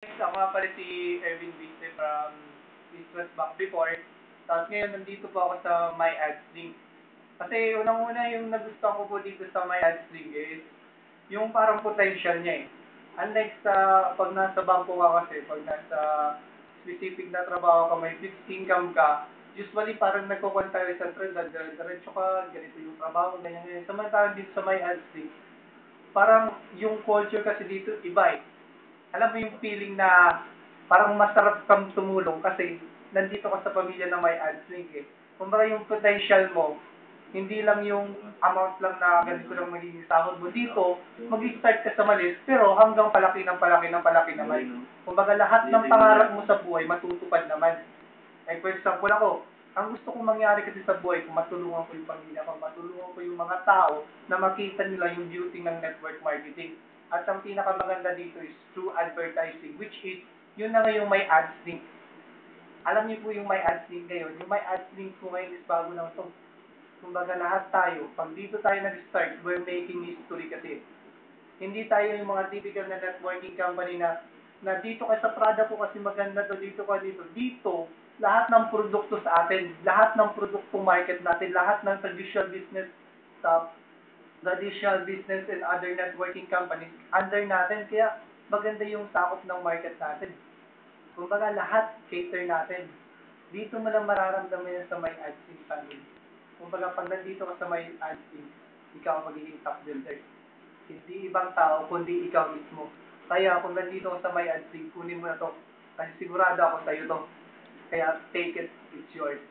Ako nga pala si Erwin Viste from East West Bank before. Tapos ngayon nandito po ako sa My Ads Link. Kasi unang-una yung nagustuhan ko po dito sa My Ads Link is yung parang potential niya eh. Unlike sa pag nasa bangko ka kasi, pag nasa specific na trabaho ka, may fixed income ka, usually parang nagkukwenta tayo sa trend, diretso ka, ganito yung trabaho, ganyan ganyan. Samantalang dito sa My Ads Link, parang yung culture kasi dito iba eh. Alam mo yung feeling na parang masarap kang tumulong kasi nandito ka sa pamilya na may AdSlink eh. Kumbaga yung potential mo, hindi lang yung amount lang na ganito lang magiging sahod mo. Dito, mag-start ka sa maliit, pero hanggang palaki ng palaki ng palaki naman. Kumbaga lahat ng pangarap mo sa buhay, matutupad naman. Like for example ako, ang gusto kong mangyari kasi sa buhay ko, matulungan ko yung pamilya ko, matulungan ko yung mga tao na makita nila yung beauty ng network marketing. At ang pinakamaganda dito is through advertising, which is, yun na nga yung may ads link. Alam niyo po yung may ads link ngayon. Yung may ads link po ngayon is bago lang ito. Kumbaga lahat tayo, pag dito tayo nag-start, we're making history kasi. Hindi tayo yung mga typical na networking company na dito ka sa product ko kasi maganda to, dito ka dito. Dito, lahat ng produkto sa atin, lahat ng produkto market natin, lahat ng traditional business and other networking companies under natin. Kaya maganda yung sakop ng market natin. Kumbaga lahat cater natin. Dito mo lang mararamdaman yan sa may AdSense family. Kumbaga pag nandito ka sa may AdSense, ikaw ang magiging top builder. Hindi ibang tao, kundi ikaw mismo. Kaya kung nandito ka sa may AdSense, kunin mo na to. Kasi sigurado ako sa'yo to. Kaya take it, it's yours.